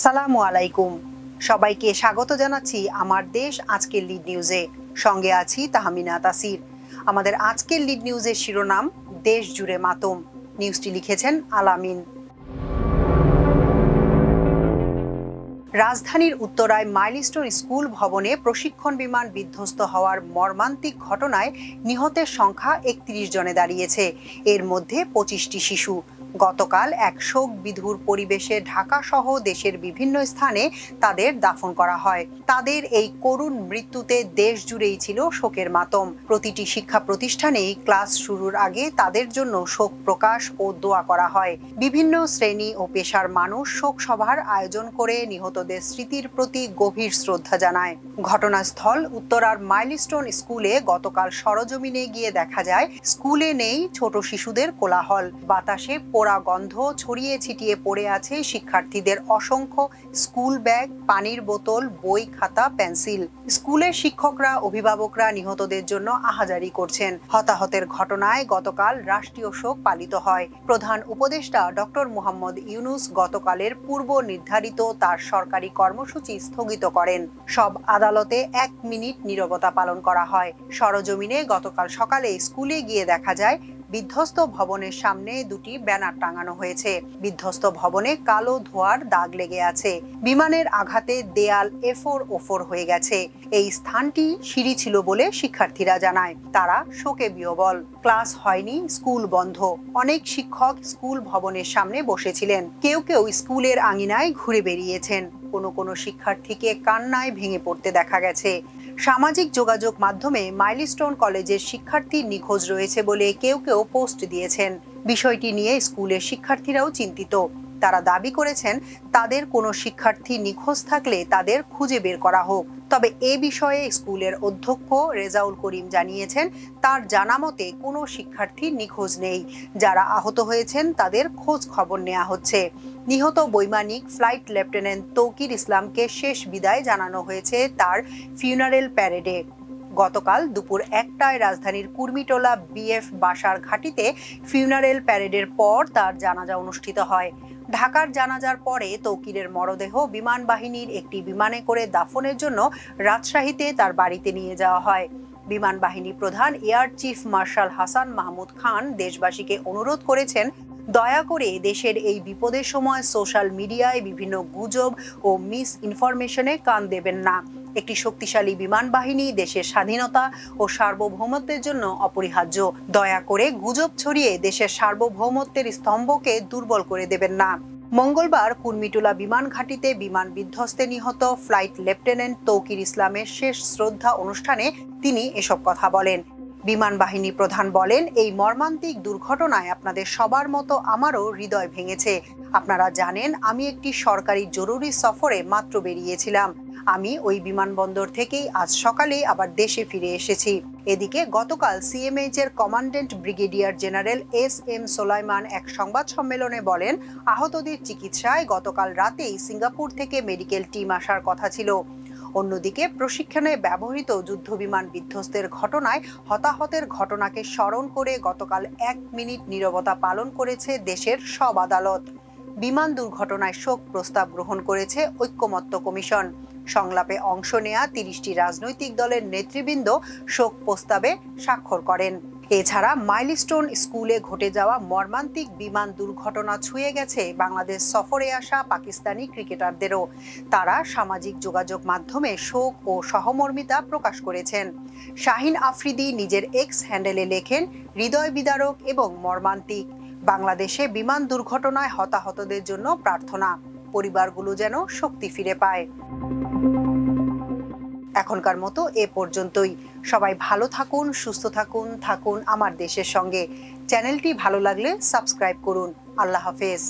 আসসালামু আলাইকুম। সবাইকে স্বাগত জানাচ্ছি আমার দেশ আজকের লিড নিউজে। সঙ্গে আছি তাহমিনা তাসির। আমাদের আজকের লিড নিউজের শিরোনাম দেশ জুড়ে মাতম। নিউজটি লিখেছেন আলামিন। রাজধানীর উত্তরায় মাইলস্টোন স্কুল ভবনে প্রশিক্ষণ বিমান বিধ্বস্ত হওয়ার মর্মান্তিক ঘটনায় নিহতের সংখ্যা ৩১ জনে দাঁড়িয়েছে। এর মধ্যে ২৫টি শিশু। গতকাল এক শোক বিধুর পরিবেশে ঢাকা সহ দেশের বিভিন্ন স্থানে তাদের দাফন করা হয়। তাদের এই করুণ মৃত্যুতে দেশ জুড়েই ছিল শোকের মাতম। প্রতিটি শিক্ষা প্রতিষ্ঠানেই ক্লাস শুরুর আগে তাদের জন্য শোক প্রকাশ ও দোয়া করা হয়। বিভিন্ন শ্রেণী ও পেশার মানুষ শোক সভার আয়োজন করে নিহতদের স্মৃতির প্রতি গভীর শ্রদ্ধা জানায়। ঘটনাস্থল উত্তরার মাইলস্টোন স্কুলে গতকাল সরজমিনে গিয়ে দেখা যায় স্কুলে নেই ছোট শিশুদের কোলাহল। বাতাসে পোড়া গন্ধ ছড়িয়ে ছিটিয়ে পড়ে আছে শিক্ষার্থীদের অসংখ্য স্কুল ব্যাগ, পানির বোতল, বই, খাতা, পেন্সিল। স্কুলের শিক্ষকরা, অভিভাবকরা নিহতদের জন্য আহাজারি করছেন। হতাহতের ঘটনায় গতকাল রাষ্ট্রীয় শোক পালিত হয়। প্রধান উপদেষ্টা ডক্টর মোহাম্মদ ইউনূস গতকালের পূর্ব নির্ধারিত তার সরকারি কর্মসূচি স্থগিত করেন। সব আদালতে ১ মিনিট নীরবতা পালন করা হয়। সরজমিনে গতকাল সকালে স্কুলে গিয়ে দেখা যায় বিধ্বস্ত ভবনের সামনে দুটি ব্যানার টাঙানো হয়েছে। বিধ্বস্ত ভবনে কালো ধোঁয়ার দাগ লেগে আছে। বিমানের আঘাতে দেয়াল এফোর ওফোর হয়ে গেছে। এই স্থানটি সিঁড়ি ছিল বলে শিক্ষার্থীরা জানায়। তারা শোকে বিহ্বল। ক্লাস হয়নি, স্কুল বন্ধ। অনেক শিক্ষক স্কুল ভবনের সামনে বসেছিলেন। কেউ কেউ স্কুলের আঙিনায় ঘুরে বেরিয়েছেন। কোনো শিক্ষার্থীকে কান্নায় ভেঙে পড়তে দেখা গেছে। সামাজিক যোগাযোগ মাধ্যমে মাইলস্টোন কলেজের শিক্ষার্থী নিখোঁজ রয়েছে বলে কেউ কেউ পোস্ট দিয়েছেন। বিষয়টি নিয়ে স্কুলের শিক্ষার্থীরাও চিন্তিত। তারা দাবি করেছেন তাদের কোনো শিক্ষার্থী নিখোঁজ থাকলে তাদের খুঁজে বের করা হোক। তবে এ বিষয়ে স্কুলের অধ্যক্ষ রেজাউল করিম জানিয়েছেন তার জানা মতে কোনো শিক্ষার্থী নিখোঁজ নেই। যারা আহত হয়েছেন তাদের খোঁজ খবর নেওয়া হচ্ছে। নিহত বৈমানিক ফ্লাইট লেফটেন্যান্ট তৌকির ইসলামকে শেষ বিদায় জানানো হয়েছে তার ফিউনারেল প্যারেডে। গতকাল দুপুর ১টায় রাজধানীর কুর্মিটোলা বিএফ বাসার ঘাঁটিতে ফিউনারেল প্যারেডের পর তার জানাজা অনুষ্ঠিত হয়। ঢাকার জানাজার পরে তৌকিরের মরদেহ বিমান বাহিনীর একটি বিমানে করে দাফনের জন্য রাজশাহীতে তার বাড়িতে নিয়ে যাওয়া হয়। বিমান বাহিনী প্রধান air chief marshal Hasan Mahmud Khan দেশবাসীকে অনুরোধ করেছেন দয়া করে দেশের এই বিপদের সময় সোশ্যাল মিডিয়ায় বিভিন্ন গুজব ও মিস ইনফরমেশনে কান দেবেন না। একটি শক্তিশালী বিমান বাহিনী দেশের স্বাধীনতা ও সার্বভৌমত্বের জন্য অপরিহার্য। দয়া করে গুজব ছড়িয়ে দেশের সার্বভৌমত্বের স্তম্ভকে দুর্বল করে দেবেন না। মঙ্গলবার কুর্মিটোলা বিমান ঘাঁটিতে বিমান বিধ্বস্তে নিহত ফ্লাইট লেফটেন্যান্ট তৌকির ইসলামের শেষ শ্রদ্ধা অনুষ্ঠানে তিনি এসব কথা বলেন। বিমান বাহিনী প্রধান বলেন, এই মর্মান্তিক দুর্ঘটনায় আপনাদের সবার মতো আমারও হৃদয় ভেঙেছে। আপনারা জানেন আমি একটি সরকারি জরুরি সফরে মাত্র বেরিয়েছিলাম। আমি ওই বিমানবন্দর থেকেই আজ সকালে আবার দেশে ফিরে এসেছি। এদিকে গতকাল সিএমএইচ এর কমান্ড্যান্ট ব্রিগেডিয়ার জেনারেল এস.এম. সোলাইমান এক সংবাদ সম্মেলনে বলেন, আহতদের চিকিৎসায় গতকাল রাতেই সিঙ্গাপুর থেকে মেডিকেল টিম আসার কথা ছিল। অন্যদিকে প্রশিক্ষণে ব্যবহৃত যুদ্ধবিমান বিধ্বস্তের ঘটনায় হতাহতের ঘটনাকে স্মরণ করে গতকাল ১ মিনিট নীরবতা পালন করেছে দেশের সব আদালত। বিমান দুর্ঘটনায় শোক প্রস্তাব গ্রহণ করেছে ঐক্যমত্য কমিশন। সংলাপে অংশ নেয়া ৩০টি রাজনৈতিক দলের নেতৃবৃন্দ শোক প্রস্তাবে স্বাক্ষর করেন। এছাড়া মাইলস্টোন স্কুলে ঘটে যাওয়া মর্মান্তিক বিমান দুর্ঘটনা ছুঁয়ে গেছে বাংলাদেশ সফরে আসা পাকিস্তানি ক্রিকেটারদেরও। তারা সামাজিক যোগাযোগ মাধ্যমে শোক ও সহমর্মিতা প্রকাশ করেছেন। শাহিন আফ্রিদি নিজের এক্স হ্যান্ডেলে লেখেন, হৃদয় বিদারক এবং মর্মান্তিক। বাংলাদেশে বিমান দুর্ঘটনায় হতাহতদের জন্য প্রার্থনা। পরিবারগুলো যেন শক্তি ফিরে পায়। এখনকার মতো এ পর্যন্তই। সবাই ভালো থাকুন, সুস্থ থাকুন আমার দেশের সঙ্গে। চ্যানেলটি ভালো লাগলে সাবস্ক্রাইব করুন। আল্লাহ হাফেজ।